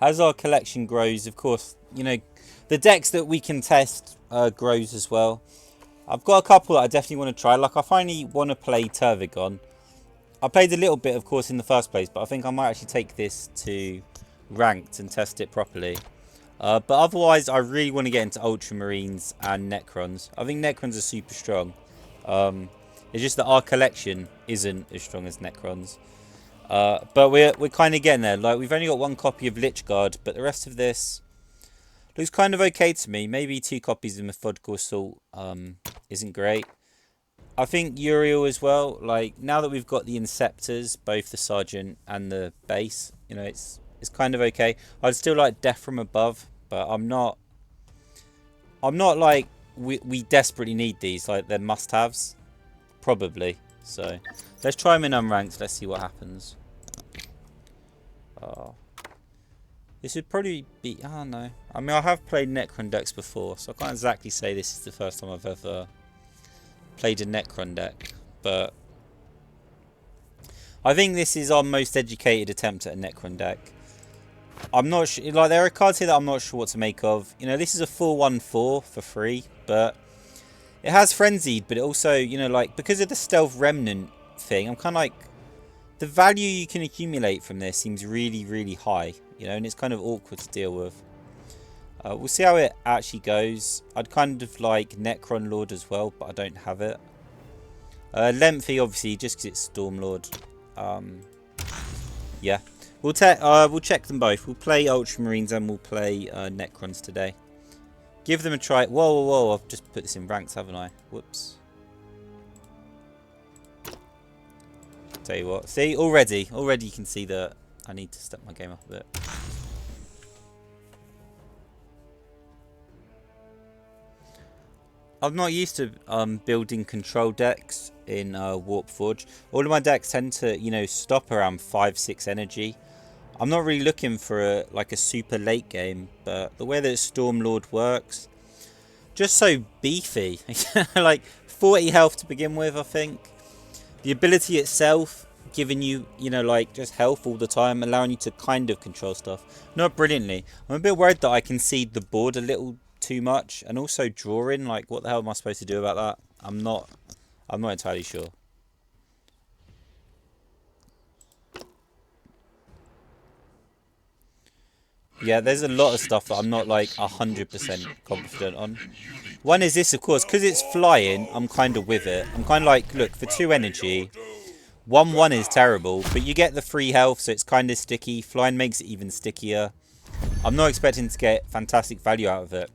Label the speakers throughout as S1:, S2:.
S1: as our collection grows, of course, you know, the decks that we can test grows as well. I've got a couple that I definitely want to try. Like, I finally want to play Turvigon. I played a little bit, of course, in the first place, but I think I might actually take this to ranked and test it properly. But otherwise, I really want to get into Ultramarines and Necrons. I think Necrons are super strong. It's just that our collection isn't as strong as Necrons. But we're kind of getting there. Like, we've only got one copy of Lichguard, but the rest of this looks kind of okay to me. Maybe 2 copies of Methodical Assault isn't great. I think Uriel as well. Like, now that we've got the Inceptors, both the Sergeant and the base, you know, it's kind of okay. I'd still like Death from Above, but I'm not like we desperately need these. Like, they're must-haves, probably. So let's try them in unranked. Let's see what happens. This would probably be... Oh, no. I mean, I have played Necron decks before, so I can't exactly say this is the first time I've ever played a Necron deck. But I think this is our most educated attempt at a Necron deck. I'm not sure... Like, there are cards here that I'm not sure what to make of. You know, this is a 4/1/4 for free, but it has Frenzied, but it also, you know, like, because of the Stealth Remnant thing, I'm kind of like... The value you can accumulate from this seems really, really high, you know, and it's kind of awkward to deal with. We'll see how it actually goes. I'd kind of like Necron Lord as well, but I don't have it. Lengthy, obviously, just because it's Stormlord. Yeah. We'll check them both. We'll play Ultramarines and we'll play Necrons today. Give them a try. Whoa, whoa, whoa. I've just put this in ranks, haven't I? Whoops. Tell you what. See, already you can see that I need to step my game up a bit. I'm not used to building control decks in Warpforge. All of my decks tend to, you know, stop around 5-6 energy. I'm not really looking for like a super late game, but the way that Stormlord works, just so beefy. Like 40 health to begin with, I think. The ability itself giving you, you know, like just health all the time, allowing you to kind of control stuff. Not brilliantly. I'm a bit worried that I concede the board a little too much, and also drawing. Like, what the hell am I supposed to do about that? I'm not entirely sure. Yeah, there's a lot of stuff that I'm not like 100% confident on. One is this, of course, because it's flying, I'm kind of with it. I'm kind of like, look, for 2 energy, 1/1 is terrible, but you get the free health, so it's kind of sticky. Flying makes it even stickier. I'm not expecting to get fantastic value out of it.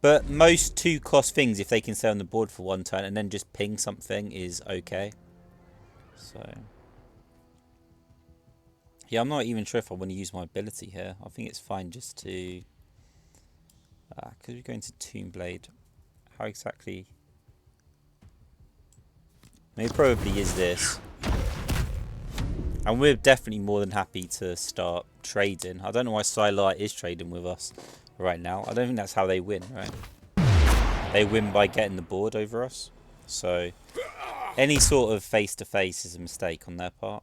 S1: But most 2-cost things, if they can stay on the board for 1 turn and then just ping something, is okay. So yeah, I'm not even sure if I want to use my ability here. I think it's fine just to... because we're going to Toonblade. How exactly... I mean, it probably is this. And we're definitely more than happy to start trading. I don't know why Psylight is trading with us right now. I don't think that's how they win, right? They win by getting the board over us. So any sort of face-to-face is a mistake on their part.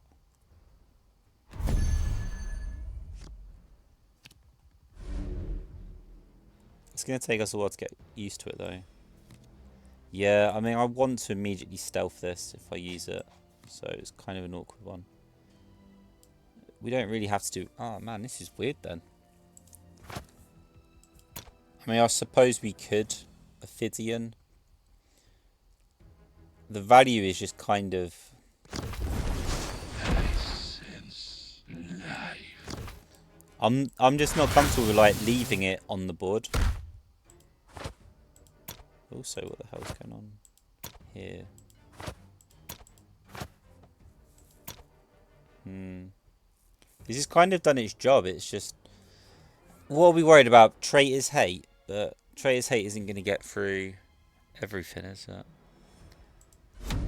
S1: It's going to take us a while to get used to it, though. Yeah, I mean, I want to immediately stealth this if I use it. So it's kind of an awkward one. We don't really have to do... Oh, man, this is weird, then. I mean, I suppose we could. Ophidian. The value is just kind of... I'm just not comfortable with, like, leaving it on the board. Also, what the hell's going on here? This has kind of done its job. It's just... What are we worried about? Traitors hate. But Traitors hate isn't going to get through everything, is it?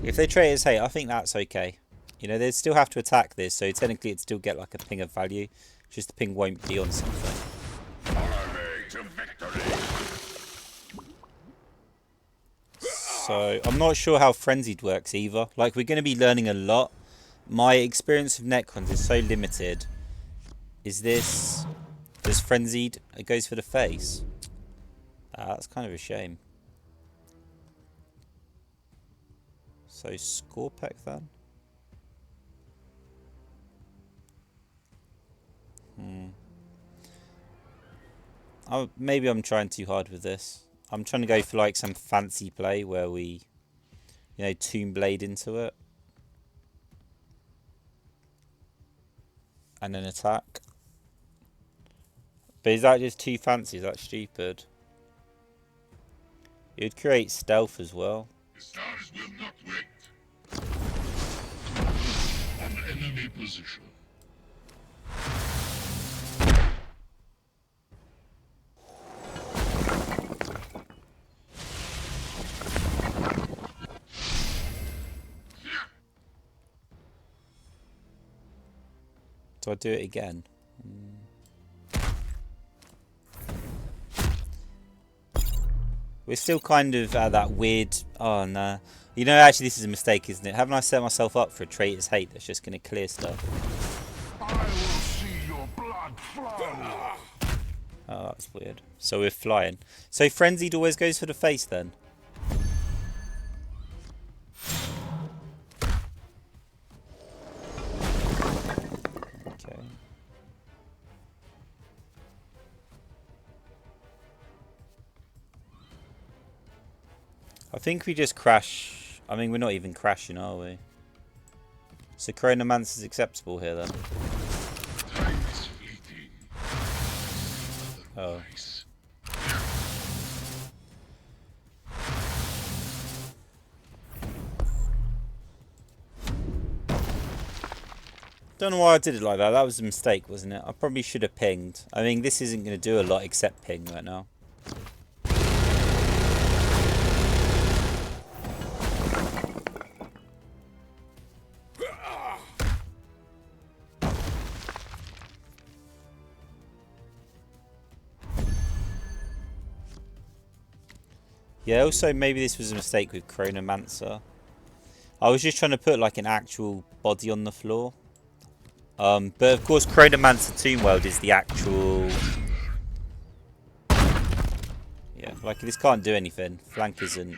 S1: If they Traitors hate, I think that's okay. You know, they'd still have to attack this, so technically it'd still get like a ping of value. Just the ping won't be on something. So, I'm not sure how Frenzied works either. Like, we're going to be learning a lot. My experience of Necrons is so limited. Is this... Just frenzied. It goes for the face. That's kind of a shame. So Scorpec then. Oh, maybe I'm trying too hard with this. I'm trying to go for like some fancy play where we, you know, Tomb Blade into it. And then attack. But is that just too fancy? Is that stupid? It would create stealth as well.
S2: The stars will not wait. An enemy position.
S1: Do I do it again? We're still kind of at that weird... Oh, no. You know, actually, this is a mistake, isn't it? Haven't I set myself up for a Traitor's Hate that's just going to clear stuff?
S2: I will see your blood flow.
S1: Oh, that's weird. So we're flying. So Frenzied always goes for the face, then? Okay. I think we just crash. I mean, we're not even crashing, are we? So Chronomancer's acceptable here, then?
S2: Time is fleeting.
S1: Oh. Don't know why I did it like that. That was a mistake, wasn't it? I probably should have pinged. I mean, this isn't going to do a lot except ping right now. Yeah, also maybe this was a mistake with Chronomancer. I was just trying to put like an actual body on the floor. But of course Chronomancer Tomb World is the actual... Yeah, like this can't do anything. Flank isn't...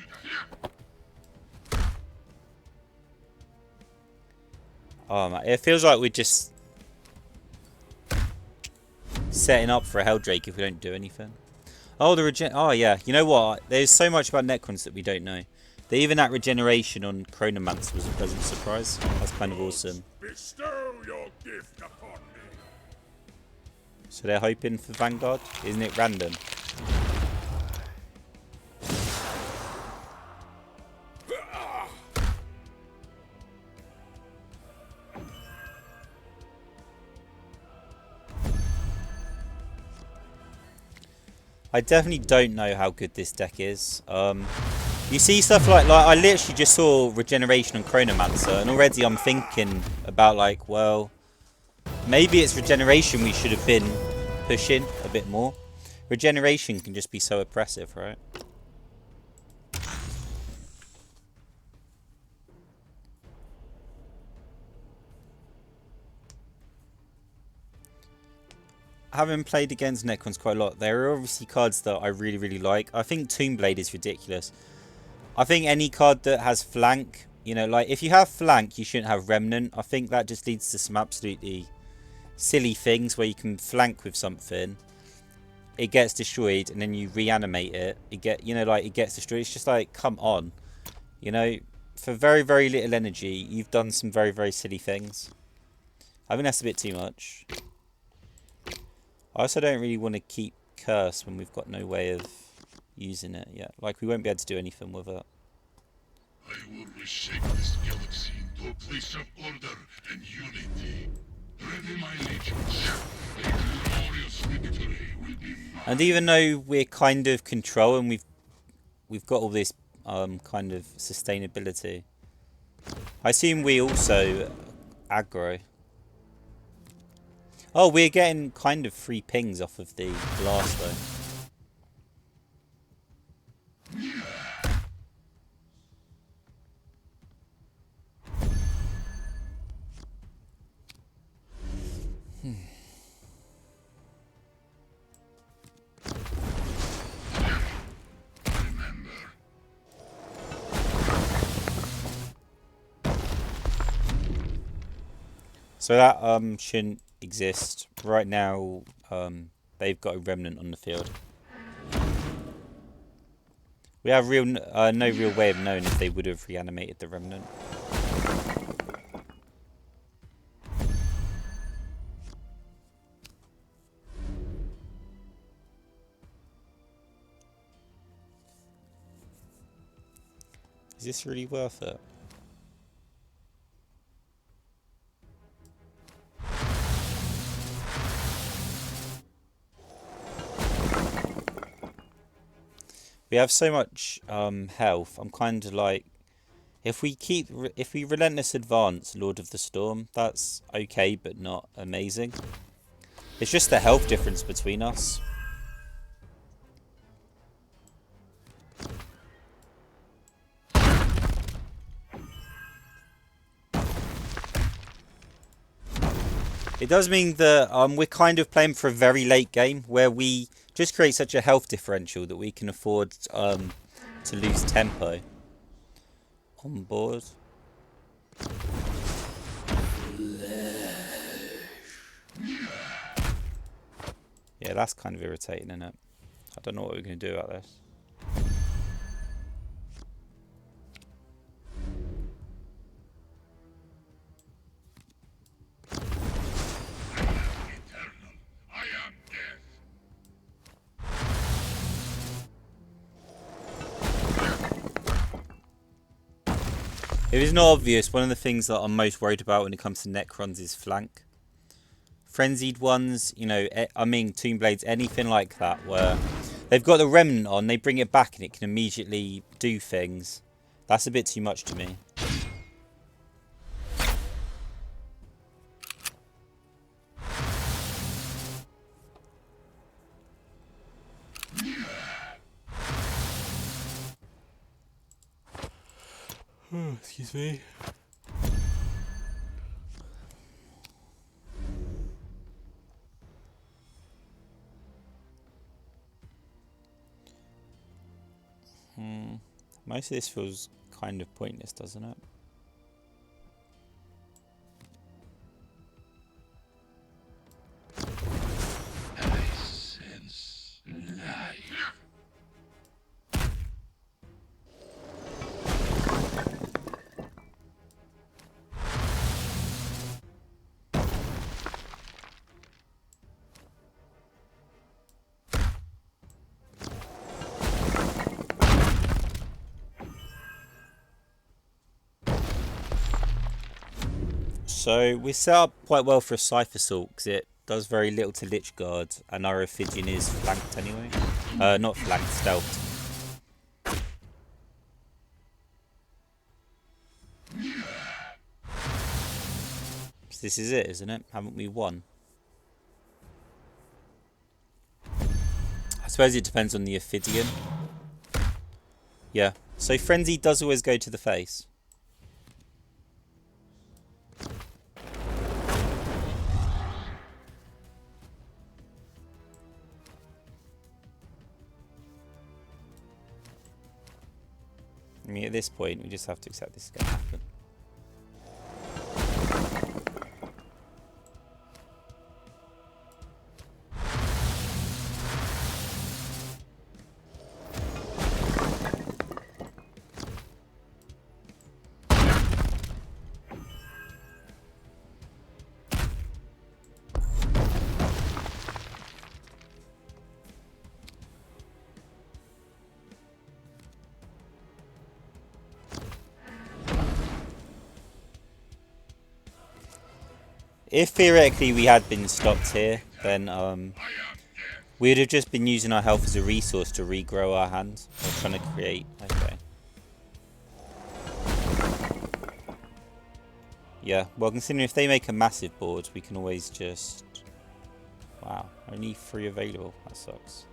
S1: Oh man, it feels like we're just... setting up for a Helldrake if we don't do anything. Oh, the regen... Oh yeah, you know what? There's so much about Necrons that we don't know. That even that regeneration on Chronomancer was a pleasant surprise. That's kind of awesome.
S2: Bestow your gift upon me.
S1: So they're hoping for Vanguard? Isn't it random? I definitely don't know how good this deck is. You see stuff like I literally just saw regeneration on Chronomancer, and already I'm thinking about like, well, maybe it's regeneration we should have been pushing a bit more. Regeneration can just be so oppressive, right? Having played against Necrons quite a lot, there are obviously cards that I really, really like. I think Tomb Blade is ridiculous. I think any card that has flank, you know, like if you have flank, you shouldn't have remnant. I think that just leads to some absolutely silly things where you can flank with something, it gets destroyed, and then you reanimate it. It gets destroyed. It's just like, come on, you know, for very, very little energy, you've done some very, very silly things. I think that's a bit too much. I also don't really want to keep Curse when we've got no way of using it yet. Like, we won't be able to do anything with it.
S2: I will reshape this galaxy into a place of order and unity. Ready, my legions. A glorious victory will be mine.
S1: And even though we're kind of control and we've got all this kind of sustainability, I assume we also aggro. Oh, we're getting kind of free pings off of the blast though. So that shouldn't exist. Right now, they've got a remnant on the field. We have no real way of knowing if they would have reanimated the remnant. Is this really worth it? We have so much health. I'm kind of like, if we relentless advance Lord of the Storm, that's okay, but not amazing. It's just the health difference between us. It does mean that we're kind of playing for a very late game where we just create such a health differential that we can afford to lose tempo. On board. Yeah, that's kind of irritating, isn't it? I don't know what we're going to do about this. If it's not obvious, one of the things that I'm most worried about when it comes to Necrons is flank. Frenzied ones, you know, I mean Tomb Blades, anything like that, where they've got the remnant on, they bring it back and it can immediately do things. That's a bit too much to me. Oh, excuse me. Most of this feels kind of pointless, doesn't it?
S2: I sense life.
S1: So we're set up quite well for a Scythe Assault because it does very little to Lich Guard and our Ophidian is flanked anyway. Not flanked, stealthed. So this is it, isn't it? Haven't we won? I suppose it depends on the Ophidian. Yeah. So Frenzy does always go to the face. I mean, at this point, we just have to accept this is going to happen. If theoretically we had been stopped here, then we'd have just been using our health as a resource to regrow our hand. Or trying to create... Okay. Yeah, well considering if they make a massive board, we can always just... Wow, only 3 available. That sucks.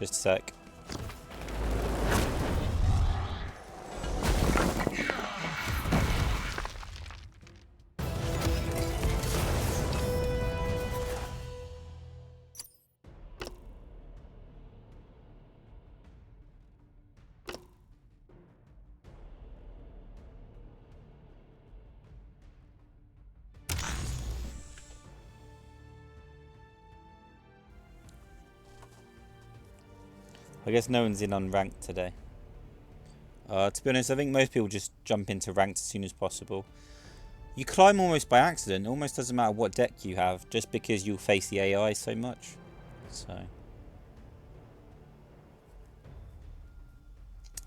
S1: Just a sec. I guess no one's in unranked today. To be honest, I think most people just jump into ranked as soon as possible. You climb almost by accident. It almost doesn't matter what deck you have, just because you'll face the AI so much. So,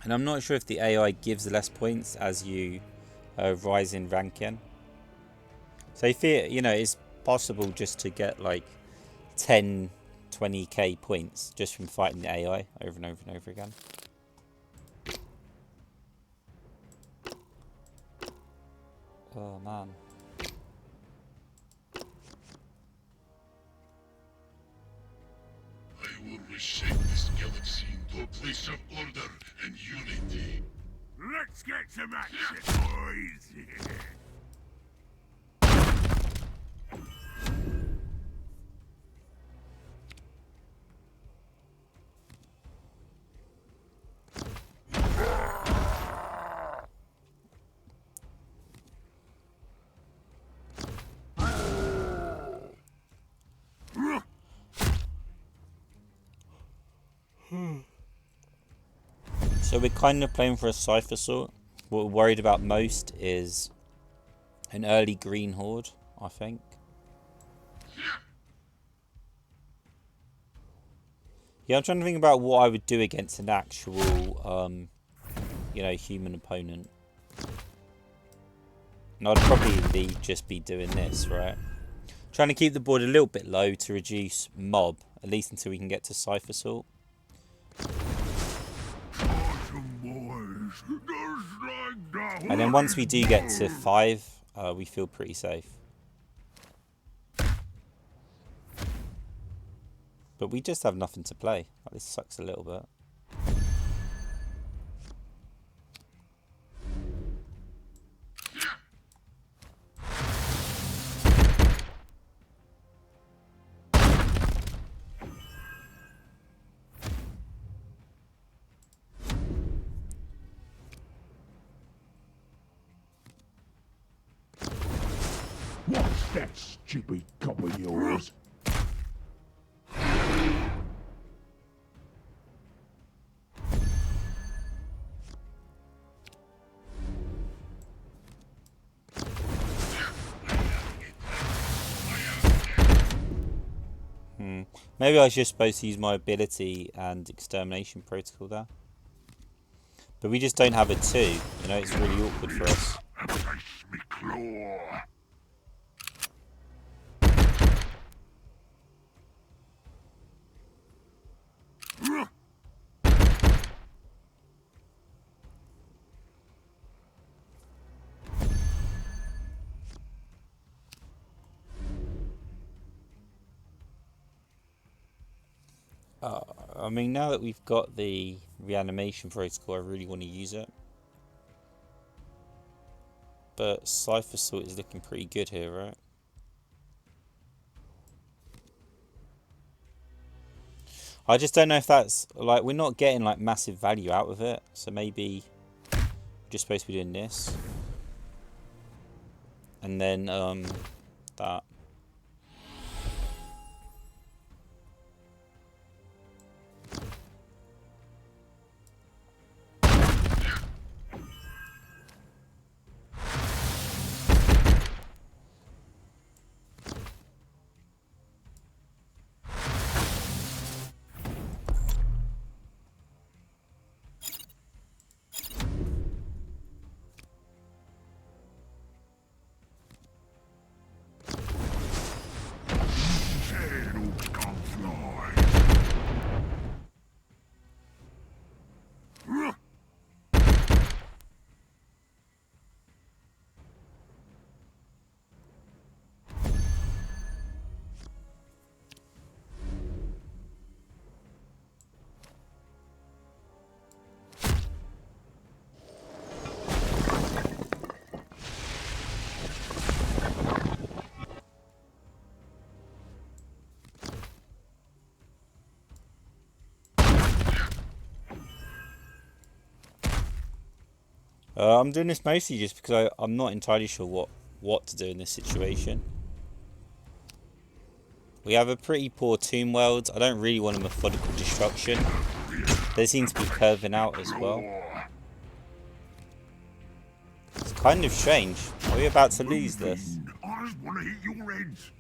S1: and I'm not sure if the AI gives less points as you rise in ranking. So if it, it's possible just to get like 10, 20k points just from fighting the AI over and over and over again. Oh man.
S2: I will reshape this galaxy into a place of order and unity. Let's get some action, boys!
S1: So we're kind of playing for a Cypher sort. What we're worried about most is an early green horde, I think. Yeah, I'm trying to think about what I would do against an actual, human opponent. And I'd probably just be doing this, right? Trying to keep the board a little bit low to reduce mob, at least until we can get to Cypher sort. And then once we do get to 5, we feel pretty safe. But we just have nothing to play. This sucks a little bit.
S2: What's that stupid cop of yours?
S1: Maybe I was just supposed to use my ability and extermination protocol there. But we just don't have a 2. It's really awkward for us. I mean, now that we've got the reanimation protocol, I really want to use it. But Cypher Sort is looking pretty good here, right? I just don't know if that's, like, we're not getting, like, massive value out of it. So maybe we're just supposed to be doing this. And then, that. I'm doing this mostly just because I'm not entirely sure what to do in this situation. We have a pretty poor tomb world. I don't really want a methodical destruction. They seem to be curving out as well. It's kind of strange. Are we about to lose this?
S2: I just want to hit your heads.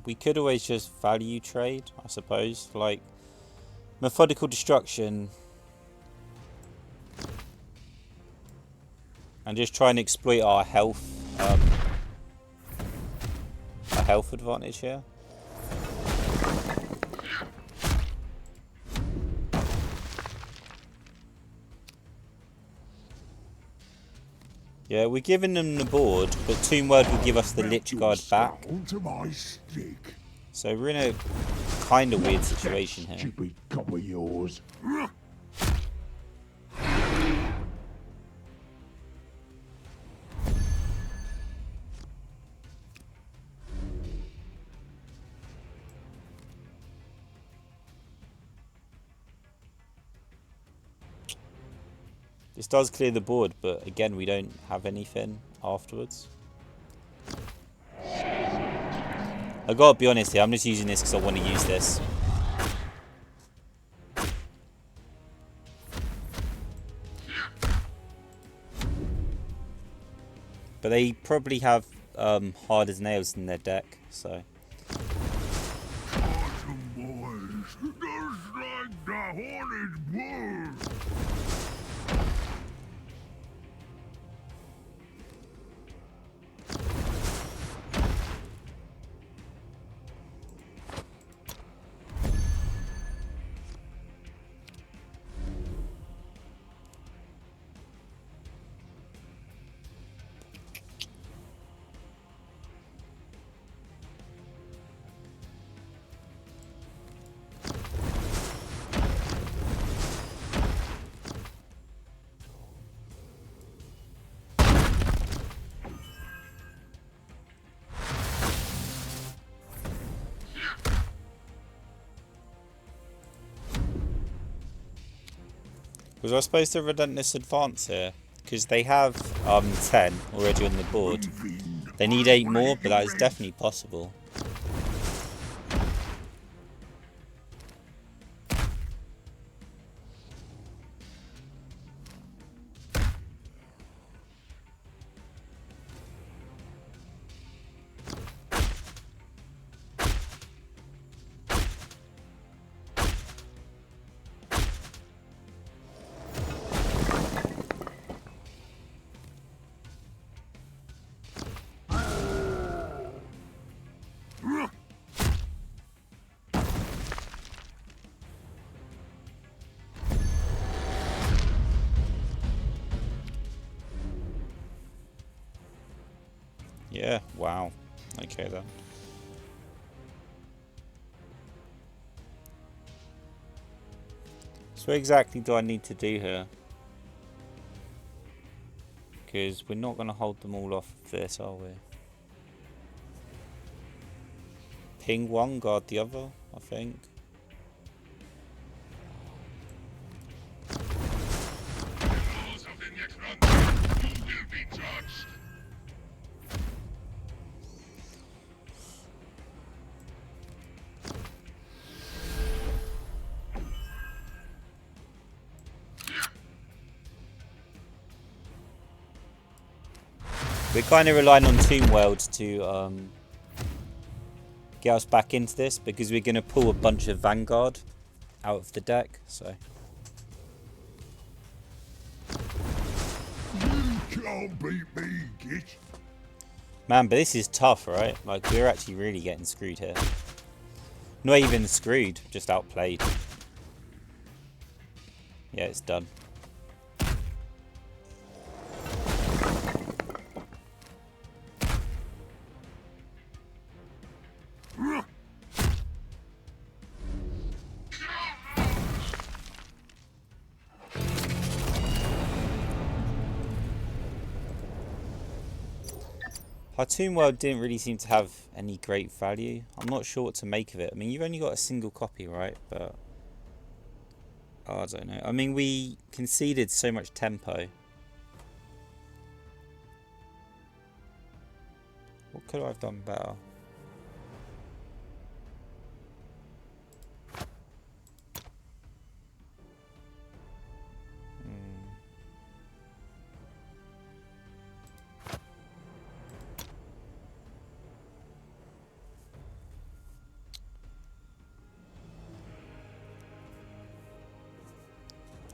S1: We could always just value trade, I suppose. Like, methodical destruction. And just try and exploit our health advantage here. Yeah, we're giving them the board, but Tomb World will give us the Lich Guard back. So we're in a kind of weird situation here.
S2: Stupid cop of yours.
S1: This does clear the board, but again, we don't have anything afterwards. I gotta be honest here, I'm just using this because I want to use this. But they probably have hard as nails in their deck, so.
S2: Awesome boys, just like the haunted wolf.
S1: Was I supposed to Relentless Advance here? Because they have 10 already on the board. They need 8 more, but that is definitely possible. Yeah, wow. Okay then. So what exactly do I need to do here? Because we're not going to hold them all off of this, are we? Ping one, guard the other, I think. We're kind of relying on Tomb World to get us back into this because we're going to pull a bunch of Vanguard out of the deck. So
S2: You can't beat me, git.
S1: man, but this is tough, right? Like we're actually really getting screwed here. Not even screwed, just outplayed. Yeah, it's done. Our Tomb World didn't really seem to have any great value. I'm not sure what to make of it. I mean, you've only got a single copy, right? But Oh, I don't know. I mean, we conceded so much tempo. What could I have done better?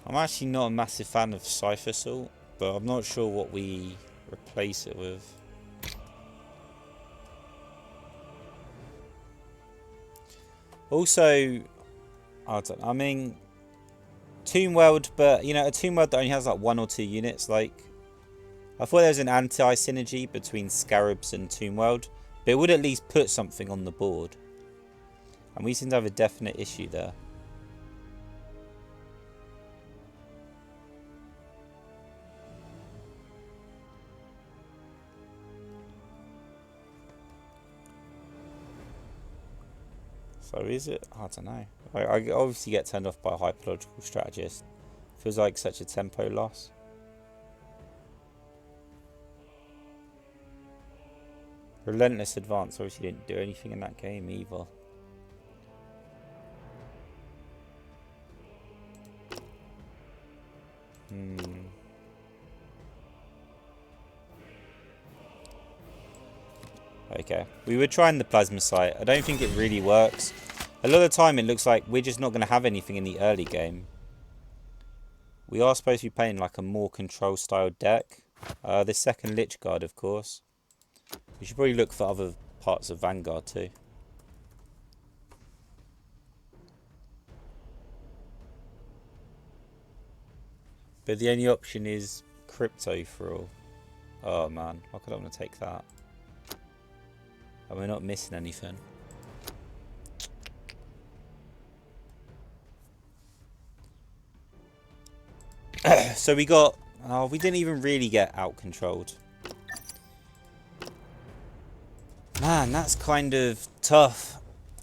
S1: I'm actually not a massive fan of Cypher Salt, but I'm not sure what we replace it with. Also, I don't know, I mean, Tomb World, but you know, a Tomb World that only has like 1 or 2 units, like, I thought there was an anti-synergy between Scarabs and Tomb World, but it would at least put something on the board. And we seem to have a definite issue there. So is it? I don't know. I obviously get turned off by a hyperlogical strategist. Feels like such a tempo loss. Relentless Advance obviously didn't do anything in that game either. Okay, we were trying the plasma sight. I don't think it really works. A lot of the time it looks like we're just not going to have anything in the early game. We are supposed to be playing like a more control style deck. The second Lich Guard, of course. We should probably look for other parts of Vanguard too. But the only option is Crypto for all. Oh man, why could I want to take that? And we're not missing anything. So we got... Oh, we didn't even really get out-controlled. Man, that's kind of tough.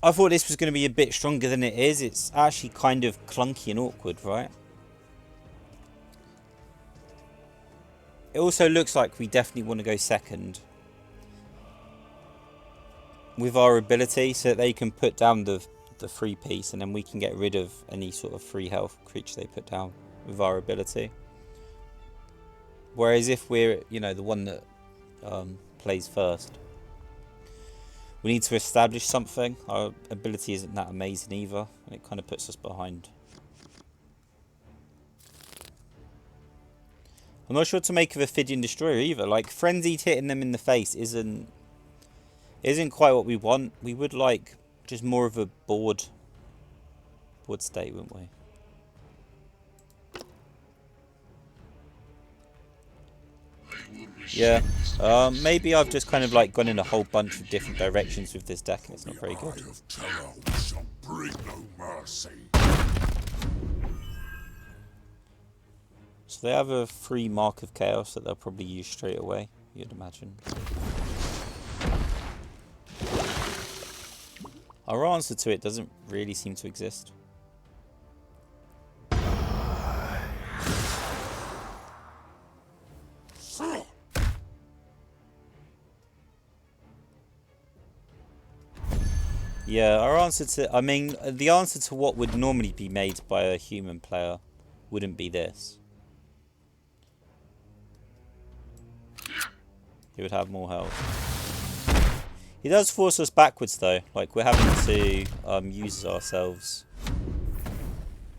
S1: I thought this was going to be a bit stronger than it is. It's actually kind of clunky and awkward, right? It also looks like we definitely want to go second with our ability, so that they can put down the free piece, and then we can get rid of any sort of free health creature they put down with our ability. Whereas if we're, you know, the one that plays first, we need to establish something. Our ability isn't that amazing either, and it kind of puts us behind. I'm not sure what to make of a Ophidian Destroyer either. Like, frenzied hitting them in the face isn't quite what we want. We would like just more of a board state, wouldn't we? Yeah, maybe I've just kind of like gone in a whole bunch of different directions with this deck and it's not very good. So they have a free Mark of Chaos that they'll probably use straight away, you'd imagine. Our answer to it doesn't really seem to exist. Yeah, our answer to... I mean, the answer to what would normally be made by a human player wouldn't be this. He would have more health. He does force us backwards though. Like, we're having to use ourselves.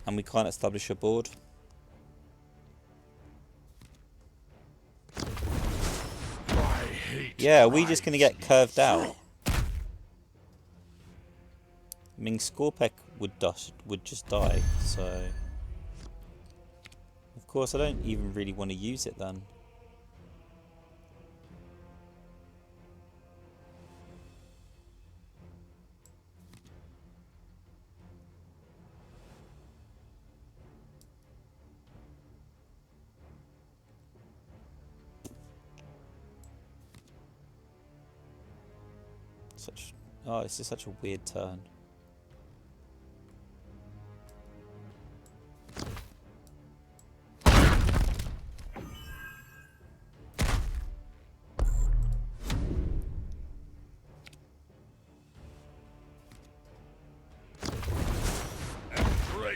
S1: And we can't establish a board. Yeah, are we just going to get curved out? I mean, Scorpec would just die, so... Of course, I don't even really want to use it then. Oh, this is such a weird turn.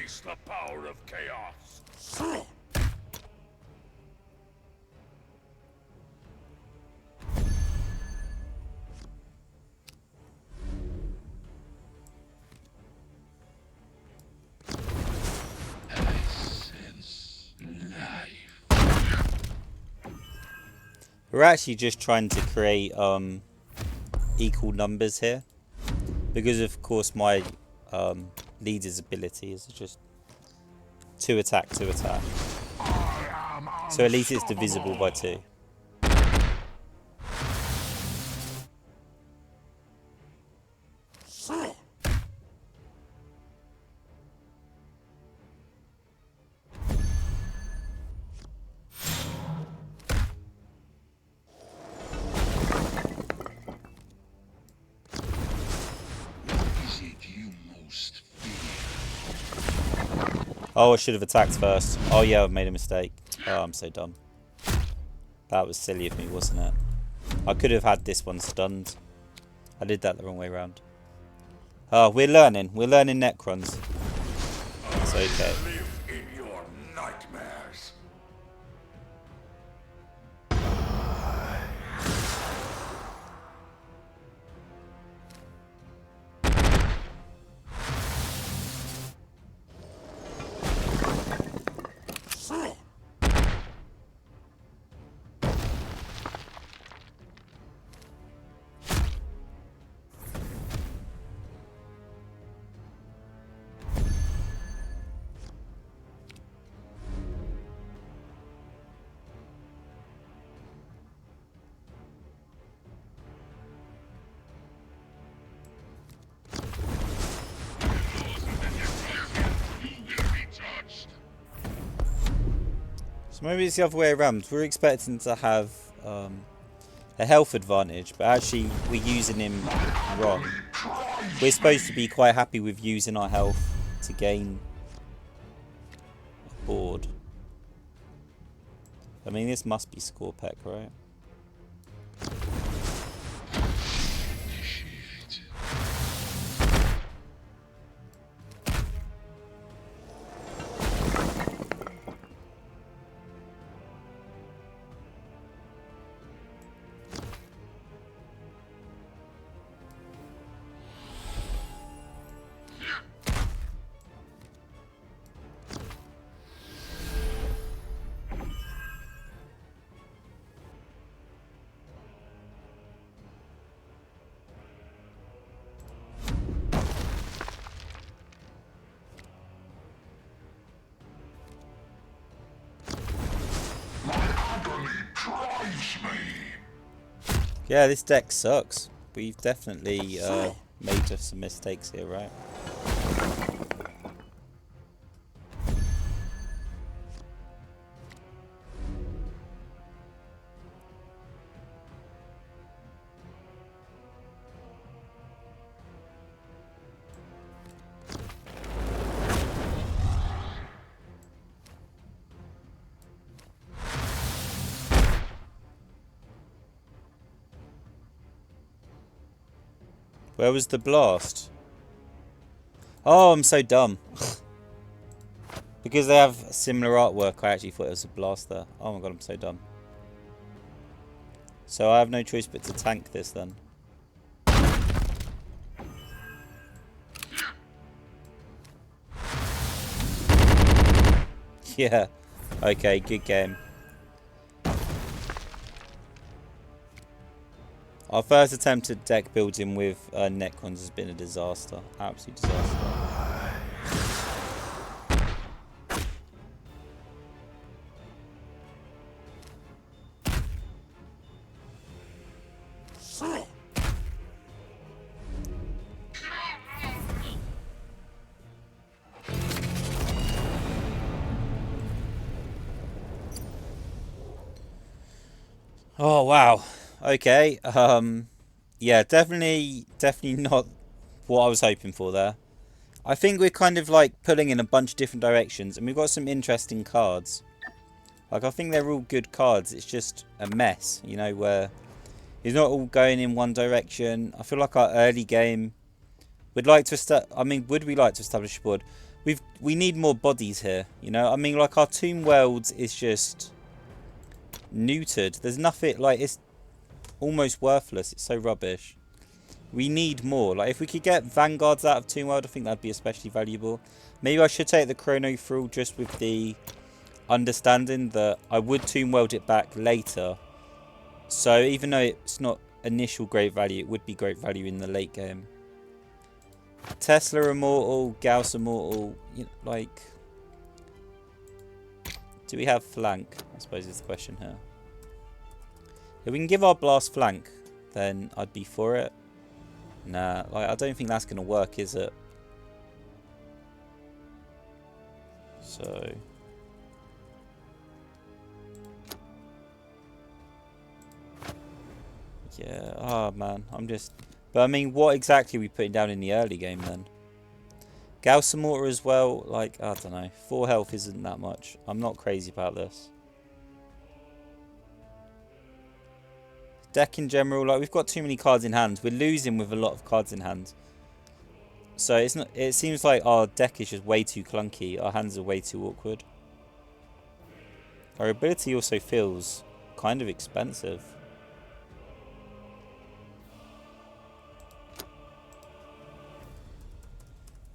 S2: face the power of chaos. I sense life.
S1: We're actually just trying to create equal numbers here, because of course my leader's ability is just 2 attack, 2 attack. So at least it's divisible by 2. Oh, I should have attacked first. Oh yeah, I've made a mistake. Oh, I'm so dumb. That was silly of me, wasn't it? I could have had this one stunned. I did that the wrong way around. Oh, we're learning. We're learning Necrons. It's okay.
S2: Live in your nightmares.
S1: So maybe it's the other way around. We're expecting to have a health advantage, but actually we're using him wrong. We're supposed to be quite happy with using our health to gain a board. I mean, this must be Imotekh, right? Yeah, this deck sucks. We've definitely made some mistakes here, right? Where was the blast? Oh, I'm so dumb. Because they have similar artwork, I actually thought it was a blast there. Oh my god, I'm so dumb. So I have no choice but to tank this then. Yeah. Okay, good game. Our first attempt at deck building with Necrons has been a disaster. Absolute disaster. Oh wow. Okay. Yeah, definitely not what I was hoping for there. I think we're kind of like pulling in a bunch of different directions, and we've got some interesting cards. Like, I think they're all good cards. It's just a mess, you know, where it's not all going in one direction. I feel like our early game would like to would we like to establish a board? we need more bodies here, you know? I mean, like, our Tomb World is just neutered. There's nothing, like, it's almost worthless. It's so rubbish. We need more. Like, if we could get Vanguards out of Tomb World, I think that'd be especially valuable. Maybe I should take the Chrono Thrall just with the understanding that I would Tomb World it back later. So even though it's not initial great value, it would be great value in the late game. Tesla Immortal, Gauss Immortal, you know, like... Do we have flank? I suppose is the question here. If we can give our blast flank, then I'd be for it. Nah, like, I don't think that's going to work, is it? So... Yeah, oh man, I'm just... But I mean, what exactly are we putting down in the early game then? Gauss Mortar as well, like, I don't know. 4 health isn't that much. I'm not crazy about this. Deck in general, like, we've got too many cards in hand. We're losing with a lot of cards in hand. So it's not. It seems like our deck is just way too clunky. Our hands are way too awkward. Our ability also feels kind of expensive.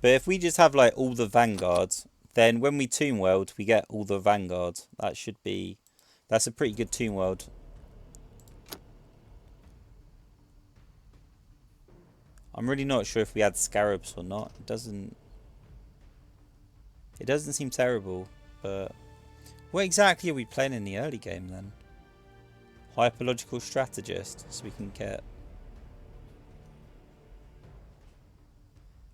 S1: But if we just have like all the Vanguards, then when we Tomb World, we get all the Vanguards. That should be... That's a pretty good Tomb World. I'm really not sure if we had Scarabs or not. It doesn't seem terrible, but... What exactly are we playing in the early game then? Hyperlogical Strategist, so we can get...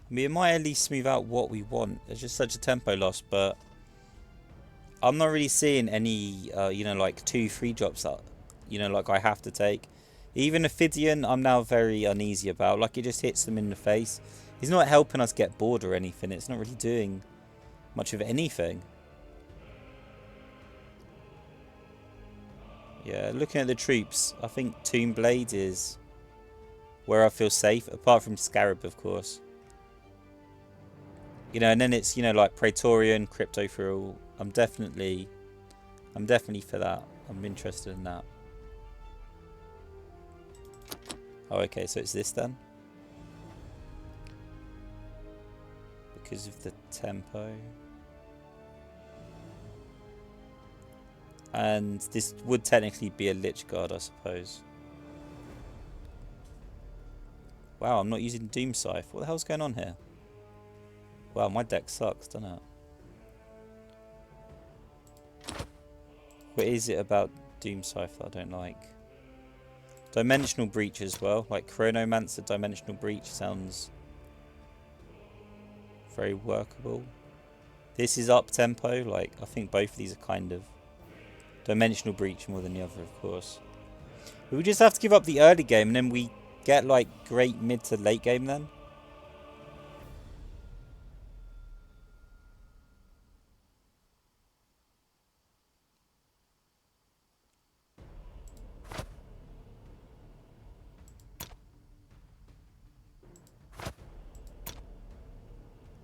S1: I mean, it might at least smooth out what we want. There's just such a tempo loss, but I'm not really seeing any, you know, like 2-3 drops that, you know, like I have to take. Even Ophidian, I'm now very uneasy about. Like, it just hits them in the face. It's not helping us get bored or anything. It's not really doing much of anything. Yeah, looking at the troops, I think Tomb Blade is where I feel safe, apart from Scarab, of course. You know, and then it's, you know, like Praetorian, Crypto Thrall. I'm definitely for that. I'm interested in that. Oh, okay, so it's this then? Because of the tempo. And this would technically be a Lich Guard, I suppose. Wow, I'm not using Doom Scythe. What the hell's going on here? Wow, my deck sucks, doesn't it? What is it about Doom Scythe that I don't like? Dimensional Breach as well. Like Chronomancer Dimensional Breach sounds very workable. This is up tempo. Like, I think both of these are kind of... Dimensional Breach more than the other, of course. But we just have to give up the early game and then we get like great mid to late game then.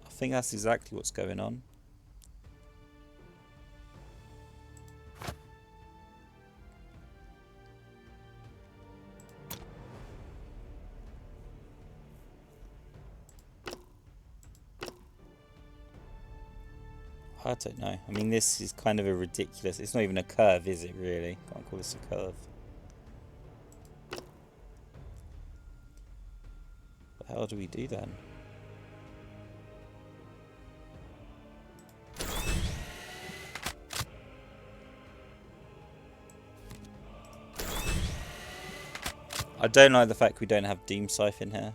S1: I think that's exactly what's going on. I don't know. I mean, this is kind of a ridiculous... It's not even a curve, is it, really? Can't call this a curve. What the hell do we do then? I don't like the fact we don't have Doom Scythe in here.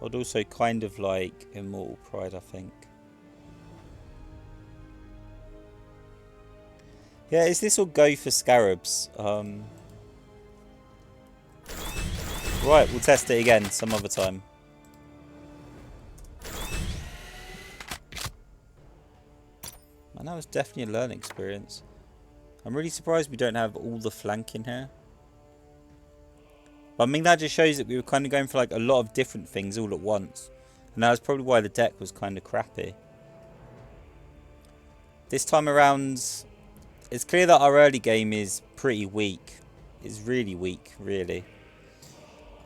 S1: I'd also kind of like Immortal Pride, I think. Yeah, is this all go for Scarabs? Right, we'll test it again some other time. Man, that was definitely a learning experience. I'm really surprised we don't have all the flank in here. But I mean, that just shows that we were kind of going for like a lot of different things all at once. And that's probably why the deck was kind of crappy. This time around, it's clear that our early game is pretty weak. It's really weak, really.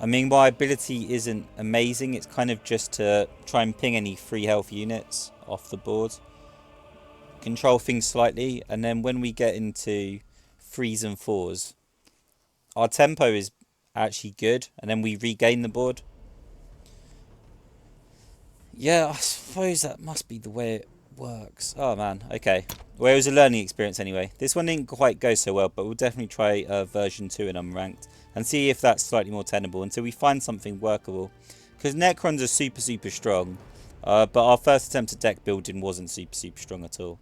S1: I mean, my ability isn't amazing. It's kind of just to try and ping any free health units off the board. Control things slightly. And then when we get into 3s and 4s, our tempo is actually good. And then we regain the board. Yeah, I suppose that must be the way it works. Oh, man. Okay. Well, it was a learning experience anyway. This one didn't quite go so well, but we'll definitely try version 2 in unranked and see if that's slightly more tenable until we find something workable. Because Necrons are super, super strong, but our first attempt at deck building wasn't super, super strong at all.